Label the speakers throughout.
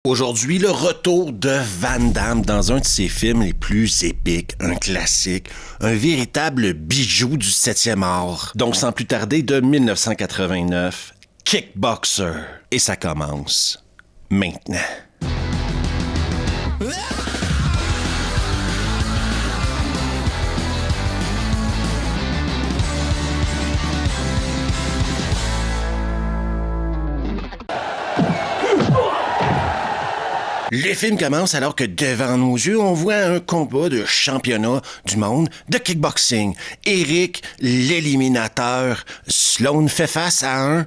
Speaker 1: Aujourd'hui, le retour de Van Damme dans un de ses films les plus épiques, un classique, un véritable bijou du 7e art. Donc, sans plus tarder, de 1989, Kickboxer. Et ça commence maintenant. Le film commence alors que devant nos yeux, on voit un combat de championnat du monde de kickboxing. Eric, l'éliminateur Sloane, fait face à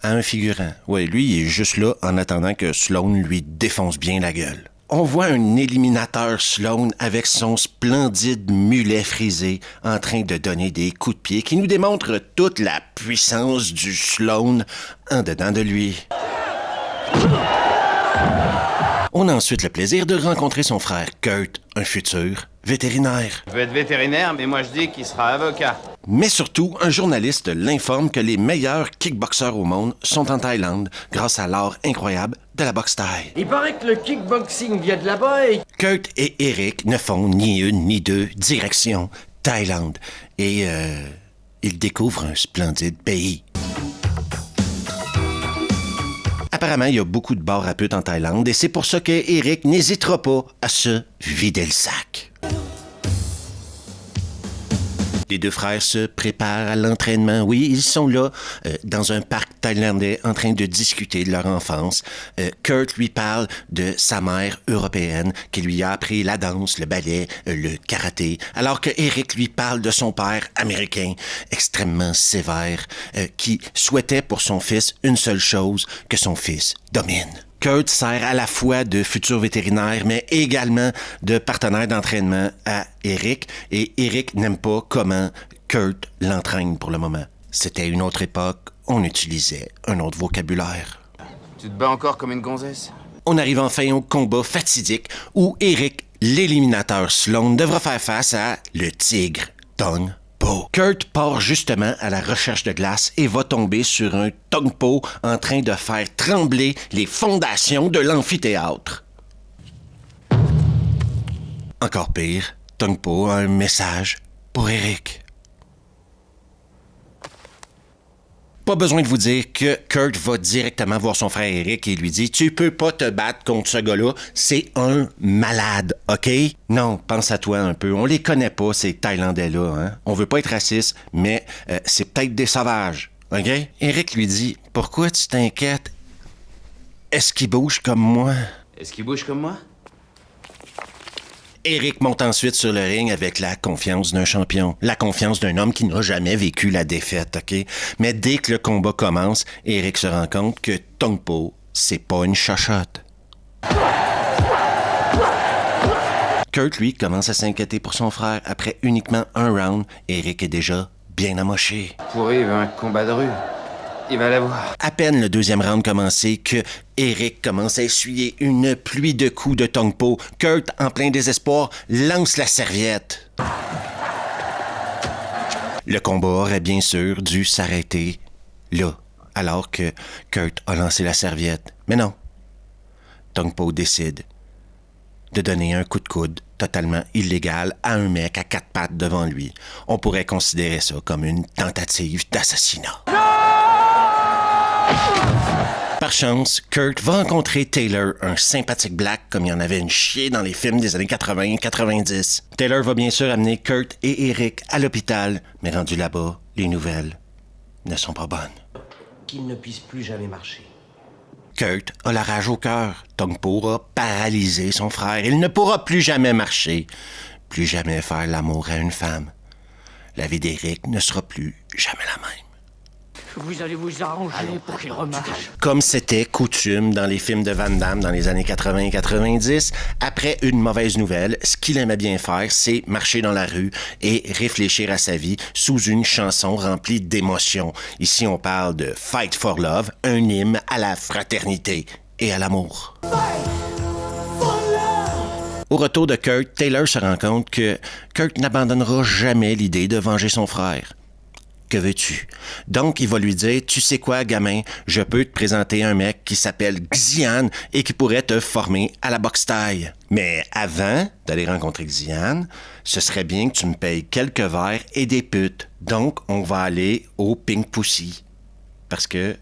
Speaker 1: un figurant. Oui, lui, il est juste là en attendant que Sloane lui défonce bien la gueule. On voit un éliminateur Sloane avec son splendide mulet frisé en train de donner des coups de pied qui nous démontrent toute la puissance du Sloane en dedans de lui. On a ensuite le plaisir de rencontrer son frère Kurt, un futur vétérinaire.
Speaker 2: Il veut être vétérinaire, mais moi je dis qu'il sera avocat.
Speaker 1: Mais surtout, un journaliste l'informe que les meilleurs kickboxeurs au monde sont en Thaïlande grâce à l'art incroyable de la boxe thaï.
Speaker 3: Il paraît que le kickboxing vient de là-bas et...
Speaker 1: Kurt et Eric ne font ni une ni deux, direction Thaïlande. Et ils découvrent un splendide pays. Apparemment, il y a beaucoup de bars à putes en Thaïlande et c'est pour ça que Eric n'hésitera pas à se vider le sac. Les deux frères se préparent à l'entraînement. Oui, ils sont là, dans un parc thaïlandais, en train de discuter de leur enfance. Kurt lui parle de sa mère européenne, qui lui a appris la danse, le ballet, le karaté, alors que Eric lui parle de son père américain, extrêmement sévère, qui souhaitait pour son fils une seule chose, que son fils domine. Kurt sert à la fois de futur vétérinaire, mais également de partenaire d'entraînement à Eric. Et Eric n'aime pas comment Kurt l'entraîne pour le moment. C'était une autre époque, on utilisait un autre vocabulaire.
Speaker 2: Tu te bats encore comme une gonzesse?
Speaker 1: On arrive enfin au combat fatidique où Eric, l'éliminateur Sloane, devra faire face à le tigre Tong Po. Kurt part justement à la recherche de glace et va tomber sur un Tong Po en train de faire trembler les fondations de l'amphithéâtre. Encore pire, Tong Po a un message pour Eric. Pas besoin de vous dire que Kurt va directement voir son frère Eric et lui dit « Tu peux pas te battre contre ce gars-là, c'est un malade, OK? » Non, pense à toi un peu. On les connaît pas, ces Thaïlandais-là, hein? On veut pas être raciste, mais c'est peut-être des sauvages, OK? Eric lui dit « Pourquoi tu t'inquiètes? Est-ce qu'il bouge comme moi? »
Speaker 2: Est-ce qu'il bouge comme moi?
Speaker 1: Eric monte ensuite sur le ring avec la confiance d'un champion, la confiance d'un homme qui n'a jamais vécu la défaite, OK? Mais dès que le combat commence, Eric se rend compte que Tong Po, c'est pas une chochotte. Kurt, lui, commence à s'inquiéter pour son frère. Après uniquement un round, Eric est déjà bien amoché.
Speaker 2: Pourri, il veut un combat de rue. Il va l'avoir.
Speaker 1: À peine le deuxième round commencé que Eric commence à essuyer une pluie de coups de Tong Po. Kurt, en plein désespoir, lance la serviette. Le combat aurait bien sûr dû s'arrêter là, alors que Kurt a lancé la serviette. Mais non. Tong Po décide de donner un coup de coude totalement illégal à un mec à quatre pattes devant lui. On pourrait considérer ça comme une tentative d'assassinat. Par chance, Kurt va rencontrer Taylor, un sympathique black comme il y en avait une chier dans les films des années 80-90. Taylor va bien sûr amener Kurt et Eric à l'hôpital, mais rendu là-bas, les nouvelles ne sont pas bonnes.
Speaker 3: Qu'il ne puisse plus jamais marcher.
Speaker 1: Kurt a la rage au cœur. Tong Po a paralysé son frère. Il ne pourra plus jamais marcher, plus jamais faire l'amour à une femme. La vie d'Eric ne sera plus jamais la même.
Speaker 3: Vous allez vous arranger pour qu'il remarche.
Speaker 1: Comme c'était coutume dans les films de Van Damme dans les années 80 et 90, après une mauvaise nouvelle, ce qu'il aimait bien faire, c'est marcher dans la rue et réfléchir à sa vie sous une chanson remplie d'émotions. Ici, on parle de Fight for Love, un hymne à la fraternité et à l'amour. Au retour de Kurt, Taylor se rend compte que Kurt n'abandonnera jamais l'idée de venger son frère. que veux-tu? Donc, il va lui dire, tu sais quoi, gamin, je peux te présenter un mec qui s'appelle Xian et qui pourrait te former à la boxe thaï. Mais avant d'aller rencontrer Xian, ce serait bien que tu me payes quelques verres et des putes. Donc, on va aller au Pink Pussy. Parce que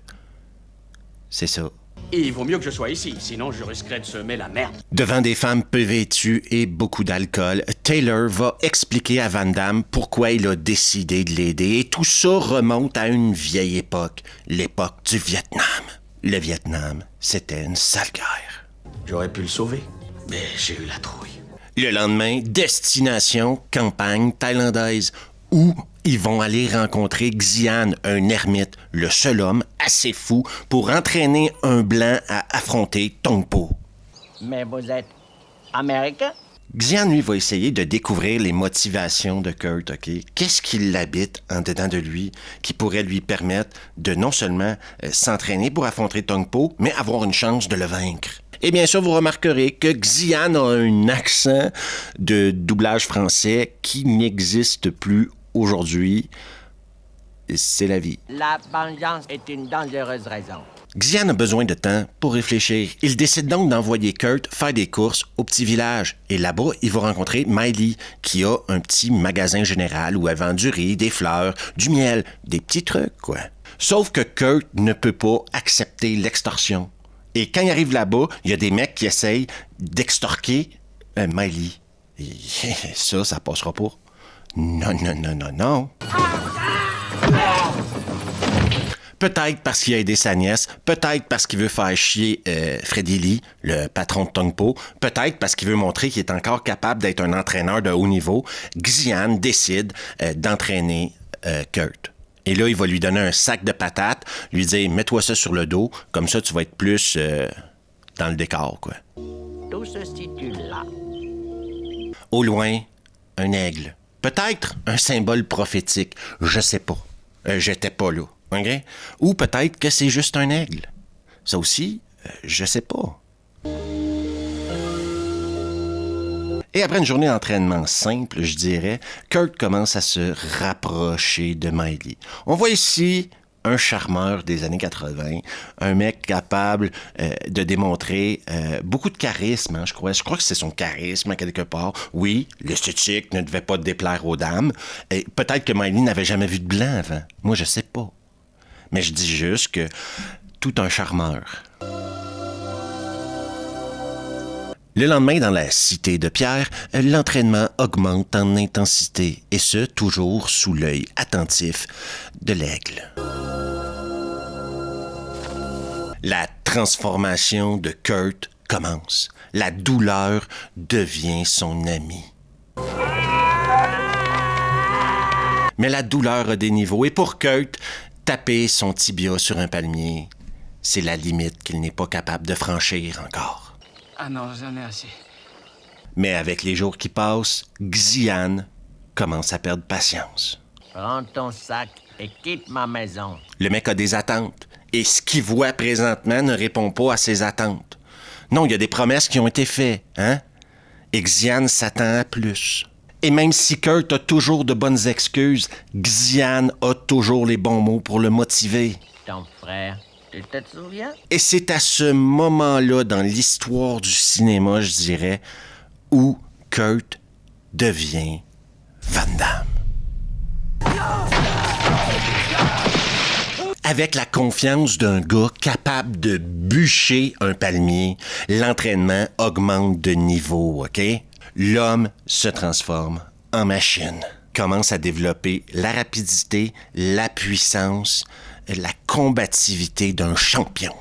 Speaker 1: c'est ça.
Speaker 4: Et il vaut mieux que je sois ici, sinon je risquerais de semer la merde.
Speaker 1: Devant des femmes peu vêtues et beaucoup d'alcool, Taylor va expliquer à Van Damme pourquoi il a décidé de l'aider. Et tout ça remonte à une vieille époque, l'époque du Vietnam. Le Vietnam, c'était une sale guerre.
Speaker 4: J'aurais pu le sauver, mais j'ai eu la trouille.
Speaker 1: Le lendemain, destination campagne thaïlandaise, où ils vont aller rencontrer Xian, un ermite, le seul homme assez fou pour entraîner un blanc à affronter Tongpo.
Speaker 5: Mais vous êtes américain?
Speaker 1: Xian, lui, va essayer de découvrir les motivations de Kurt, OK? Qu'est-ce qui l'habite en dedans de lui qui pourrait lui permettre de non seulement s'entraîner pour affronter Tongpo, mais avoir une chance de le vaincre? Et bien sûr, vous remarquerez que Xian a un accent de doublage français qui n'existe plus aujourd'hui. C'est la vie.
Speaker 5: La vengeance est une dangereuse raison.
Speaker 1: Xian a besoin de temps pour réfléchir. Il décide donc d'envoyer Kurt faire des courses au petit village. Et là-bas, il va rencontrer Miley, qui a un petit magasin général où elle vend du riz, des fleurs, du miel, des petits trucs, quoi. Sauf que Kurt ne peut pas accepter l'extorsion. Et quand il arrive là-bas, il y a des mecs qui essayent d'extorquer Miley. Et ça passera pas. Non, non, non, non, non. Peut-être parce qu'il a aidé sa nièce, peut-être parce qu'il veut faire chier Freddy Lee, le patron de Tongpo, peut-être parce qu'il veut montrer qu'il est encore capable d'être un entraîneur de haut niveau. Xian décide d'entraîner Kurt. Et là, il va lui donner un sac de patates, lui dire « Mets-toi ça sur le dos, comme ça tu vas être plus dans le décor, quoi. »
Speaker 5: Tout se situe là.
Speaker 1: Au loin, un aigle. Peut-être un symbole prophétique, je sais pas. J'étais pas là. Okay? Ou peut-être que c'est juste un aigle. Ça aussi, je sais pas. Et après une journée d'entraînement simple, je dirais, Kurt commence à se rapprocher de Miley. On voit ici un charmeur des années 80, un mec capable de démontrer beaucoup de charisme, hein, je crois que c'est son charisme quelque part. Oui, l'esthétique ne devait pas déplaire aux dames. Et peut-être que Miley n'avait jamais vu de blanc avant. Moi, je sais pas. Mais je dis juste que tout un charmeur. Le lendemain, dans la cité de Pierre, l'entraînement augmente en intensité, et ce, toujours sous l'œil attentif de l'aigle. La transformation de Kurt commence. La douleur devient son ami. Mais la douleur a des niveaux, et pour Kurt, taper son tibia sur un palmier, c'est la limite qu'il n'est pas capable de franchir encore.
Speaker 3: Ah non, j'en ai assez.
Speaker 1: Mais avec les jours qui passent, Xian commence à perdre patience.
Speaker 5: Prends ton sac et quitte ma maison.
Speaker 1: Le mec a des attentes. Et ce qu'il voit présentement ne répond pas à ses attentes. Non, il y a des promesses qui ont été faites, hein? Et Xian s'attend à plus. Et même si Kurt a toujours de bonnes excuses, Xian a toujours les bons mots pour le motiver.
Speaker 5: Ton frère, tu te souviens?
Speaker 1: Et c'est à ce moment-là dans l'histoire du cinéma, je dirais, où Kurt devient Van Damme. Avec la confiance d'un gars capable de bûcher un palmier, l'entraînement augmente de niveau, OK? L'homme se transforme en machine, commence à développer la rapidité, la puissance, la combativité d'un champion.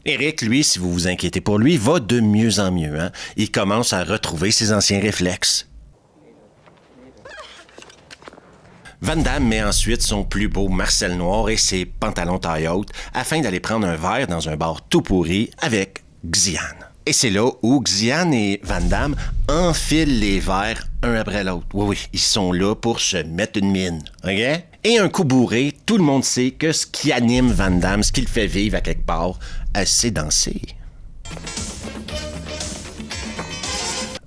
Speaker 1: Eric, lui, si vous vous inquiétez pour lui, va de mieux en mieux, hein? Il commence à retrouver ses anciens réflexes. Van Damme met ensuite son plus beau Marcel noir et ses pantalons taille haute afin d'aller prendre un verre dans un bar tout pourri avec Xian. Et c'est là où Xian et Van Damme enfilent les verres un après l'autre. Oui, ils sont là pour se mettre une mine, OK? Et un coup bourré, tout le monde sait que ce qui anime Van Damme, ce qui le fait vivre à quelque part, c'est danser.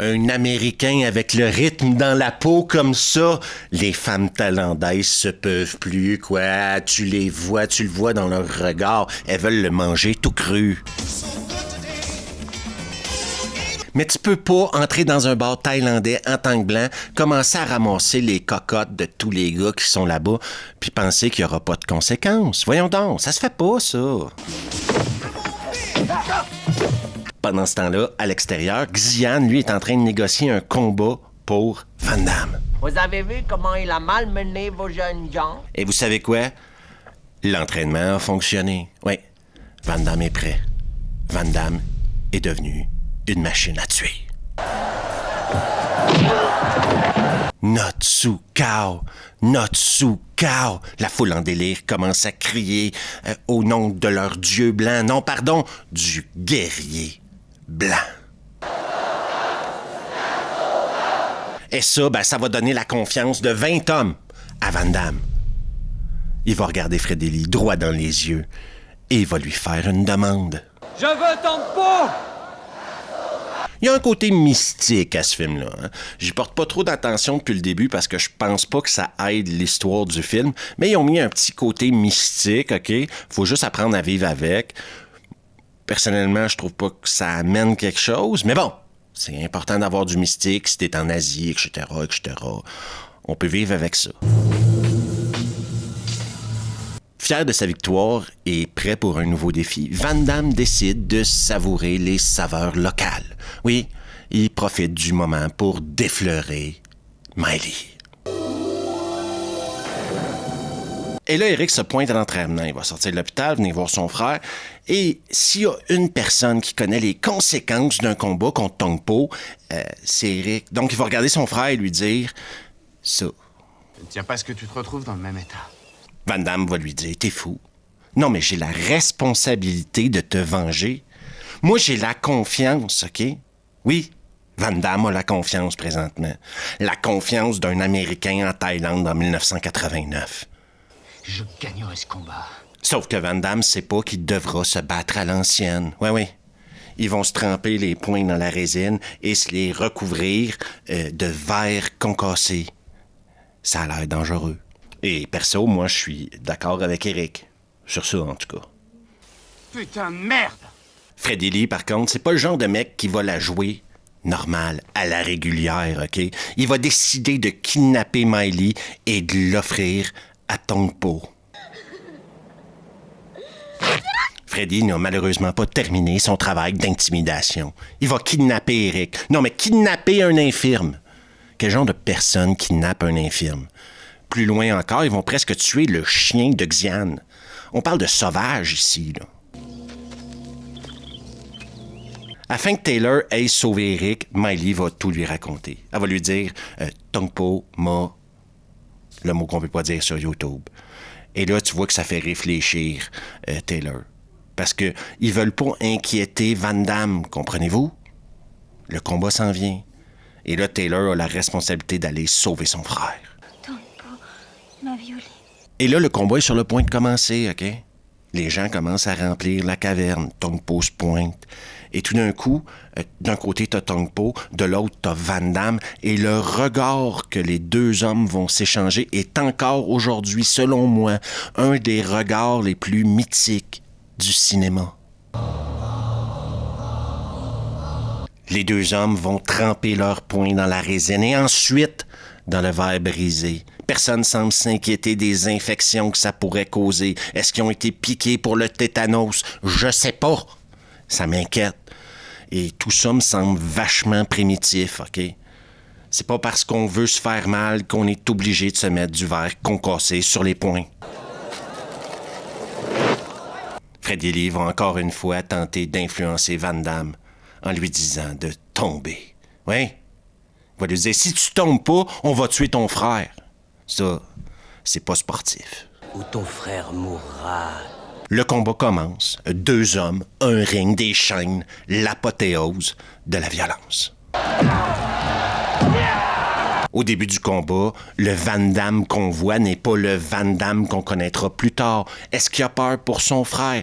Speaker 1: Un Américain avec le rythme dans la peau comme ça, les femmes thaïlandaises se peuvent plus, quoi. Tu le vois dans leur regard. Elles veulent le manger tout cru. Mais tu peux pas entrer dans un bar thaïlandais en tant que blanc, commencer à ramasser les cocottes de tous les gars qui sont là-bas, puis penser qu'il y aura pas de conséquences. Voyons donc, ça se fait pas, ça. Pendant ce temps-là, à l'extérieur, Xian, lui, est en train de négocier un combat pour Van Damme.
Speaker 5: Vous avez vu comment il a malmené vos jeunes gens?
Speaker 1: Et vous savez quoi? L'entraînement a fonctionné. Oui, Van Damme est prêt. Van Damme est devenu une machine à tuer. Notsukao! Notsukao! La foule en délire commence à crier au nom de leur dieu blanc. Non, pardon, du guerrier blanc. Et ça, ça va donner la confiance de 20 hommes à Van Damme. Il va regarder Freddy Lee droit dans les yeux et il va lui faire une demande.
Speaker 3: Je veux ton pot!
Speaker 1: Il y a un côté mystique à ce film-là. Hein? J'y porte pas trop d'attention depuis le début parce que je pense pas que ça aide l'histoire du film, mais ils ont mis un petit côté mystique, OK? Faut juste apprendre à vivre avec. Personnellement, je trouve pas que ça amène quelque chose, mais bon, c'est important d'avoir du mystique si t'es en Asie, etc., etc. On peut vivre avec ça. Fier de sa victoire et prêt pour un nouveau défi, Van Damme décide de savourer les saveurs locales. Oui, il profite du moment pour défleurer Miley. Et là, Eric se pointe à l'entraînement. Il va sortir de l'hôpital, venir voir son frère. Et s'il y a une personne qui connaît les conséquences d'un combat contre Tong Po, c'est Eric. Donc, il va regarder son frère et lui dire ça.
Speaker 2: Je ne tiens pas à ce que tu te retrouves dans le même état.
Speaker 1: Van Damme va lui dire, t'es fou. Non, mais j'ai la responsabilité de te venger. Moi, j'ai la confiance, OK? Oui, Van Damme a la confiance présentement. La confiance d'un Américain en Thaïlande en 1989.
Speaker 3: Je gagnerai ce combat.
Speaker 1: Sauf que Van Damme sait pas qu'il devra se battre à l'ancienne. Oui. Ils vont se tremper les poings dans la résine et se les recouvrir de verre concassé. Ça a l'air dangereux. Et perso, moi, je suis d'accord avec Eric. Sur ça, en tout cas.
Speaker 2: Putain de merde!
Speaker 1: Freddy Lee, par contre, c'est pas le genre de mec qui va la jouer normal, à la régulière, OK? Il va décider de kidnapper Miley et de l'offrir à Tong Po. Freddy n'a malheureusement pas terminé son travail d'intimidation. Il va kidnapper Eric. Non, mais kidnapper un infirme. Quel genre de personne kidnappe un infirme? Plus loin encore, ils vont presque tuer le chien de Xian. On parle de sauvage ici, là. Afin que Taylor aille sauver Eric, Miley va tout lui raconter. Elle va lui dire Tong Po m'a... le mot qu'on peut pas dire sur YouTube. Et là, tu vois que ça fait réfléchir Taylor. Parce que ils veulent pas inquiéter Van Damme, comprenez-vous? Le combat s'en vient. Et là, Taylor a la responsabilité d'aller sauver son frère.
Speaker 6: M'a violée.
Speaker 1: Et là, le combat est sur le point de commencer, OK? Les gens commencent à remplir la caverne. Tong Po se pointe. Et tout d'un coup, d'un côté, t'as Tong Po, de l'autre, t'as Van Damme. Et le regard que les deux hommes vont s'échanger est encore aujourd'hui, selon moi, un des regards les plus mythiques du cinéma. Les deux hommes vont tremper leurs poings dans la résine et ensuite dans le verre brisé. Personne semble s'inquiéter des infections que ça pourrait causer. Est-ce qu'ils ont été piqués pour le tétanos? Je sais pas. Ça m'inquiète. Et tout ça me semble vachement primitif, OK? C'est pas parce qu'on veut se faire mal qu'on est obligé de se mettre du verre concassé sur les poings. Freddy Lee va encore une fois tenter d'influencer Van Damme en lui disant de tomber. Oui? Il va lui dire, si tu tombes pas, on va tuer ton frère. Ça, c'est pas sportif.
Speaker 3: Ou ton frère mourra.
Speaker 1: Le combat commence. Deux hommes, un ring, des chaînes, l'apothéose de la violence. Au début du combat, le Van Damme qu'on voit n'est pas le Van Damme qu'on connaîtra plus tard. Est-ce qu'il a peur pour son frère?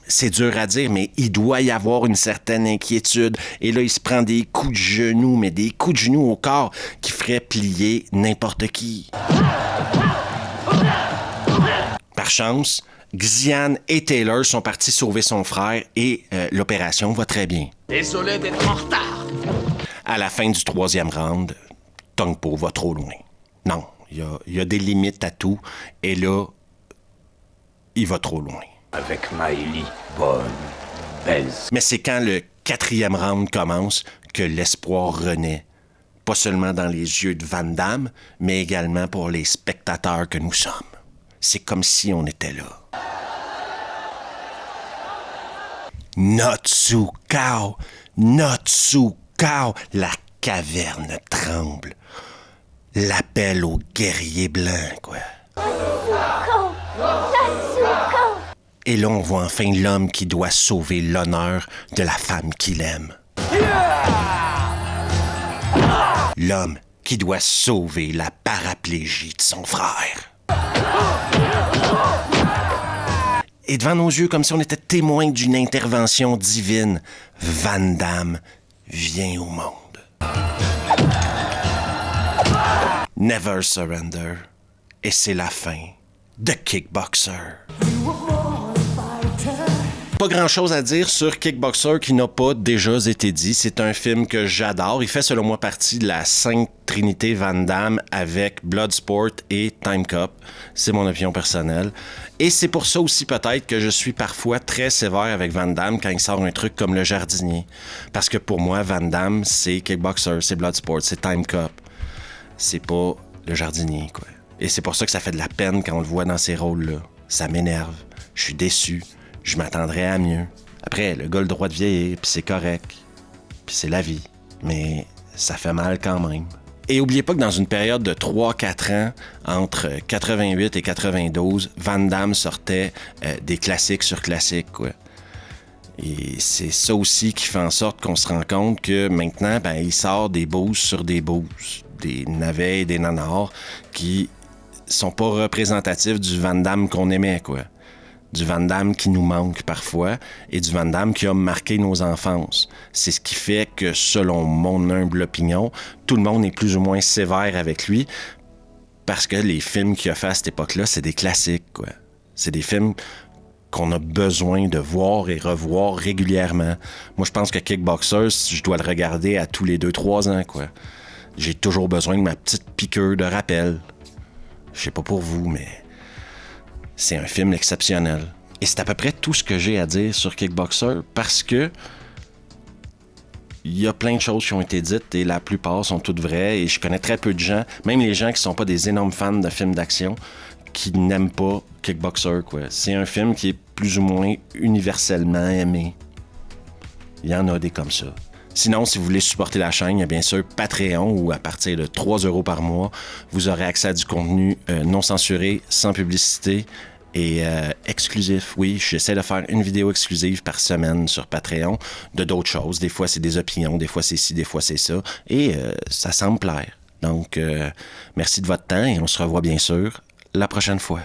Speaker 1: C'est dur à dire, mais il doit y avoir une certaine inquiétude. Et là, il se prend des coups de genoux, mais des coups de genoux au corps qui feraient plier n'importe qui. Par chance, Xian et Taylor sont partis sauver son frère et l'opération va très bien.
Speaker 4: Désolé d'être en retard.
Speaker 1: À la fin du 3e round, Tong Po va trop loin. Non, il y a des limites à tout. Et là, il va trop loin.
Speaker 7: Avec Maëlie, bonne, baise.
Speaker 1: Mais c'est quand le 4e round commence que l'espoir renaît. Pas seulement dans les yeux de Van Damme, mais également pour les spectateurs que nous sommes. C'est comme si on était là. Notsukao! Notsukao! La caverne tremble. L'appel aux guerriers blancs, quoi. Et là, on voit enfin l'homme qui doit sauver l'honneur de la femme qu'il aime. L'homme qui doit sauver la paraplégie de son frère. Et devant nos yeux, comme si on était témoin d'une intervention divine, Van Damme vient au monde. Never Surrender. Et c'est la fin de Kickboxer. Pas grand-chose à dire sur Kickboxer qui n'a pas déjà été dit. C'est un film que j'adore. Il fait selon moi partie de la Sainte Trinité Van Damme avec Bloodsport et Time Cop. C'est mon opinion personnelle. Et c'est pour ça aussi peut-être que je suis parfois très sévère avec Van Damme quand il sort un truc comme Le Jardinier. Parce que pour moi, Van Damme, c'est Kickboxer, c'est Bloodsport, c'est Time Cop. C'est pas Le Jardinier, quoi. Et c'est pour ça que ça fait de la peine quand on le voit dans ces rôles-là. Ça m'énerve. Je suis déçu. Je m'attendrais à mieux. Après, le gars a le droit de vieillir, puis c'est correct. Puis c'est la vie. Mais ça fait mal quand même. Et oubliez pas que dans une période de 3-4 ans, entre 88 et 92, Van Damme sortait des classiques sur classiques, quoi. Et c'est ça aussi qui fait en sorte qu'on se rend compte que maintenant, ben, il sort des boosts sur des boosts, des navets et des nanars qui sont pas représentatifs du Van Damme qu'on aimait, quoi. Du Van Damme qui nous manque parfois et du Van Damme qui a marqué nos enfances. C'est ce qui fait que, selon mon humble opinion, tout le monde est plus ou moins sévère avec lui parce que les films qu'il a fait à cette époque-là, c'est des classiques, quoi. C'est des films qu'on a besoin de voir et revoir régulièrement. Moi, je pense que Kickboxer, je dois le regarder à tous les 2-3 ans, quoi. J'ai toujours besoin de ma petite piqûre de rappel. Je sais pas pour vous, mais c'est un film exceptionnel. Et c'est à peu près tout ce que j'ai à dire sur Kickboxer parce que il y a plein de choses qui ont été dites et la plupart sont toutes vraies et je connais très peu de gens, même les gens qui sont pas des énormes fans de films d'action, qui n'aiment pas Kickboxer, quoi. C'est un film qui est plus ou moins universellement aimé. Il y en a des comme ça. Sinon, si vous voulez supporter la chaîne, il y a bien sûr Patreon où à partir de 3 € par mois, vous aurez accès à du contenu non censuré, sans publicité et exclusif. Oui, j'essaie de faire une vidéo exclusive par semaine sur Patreon de d'autres choses. Des fois, c'est des opinions, des fois, c'est ci, des fois, c'est ça. Et ça semble plaire. Donc, merci de votre temps et on se revoit bien sûr la prochaine fois.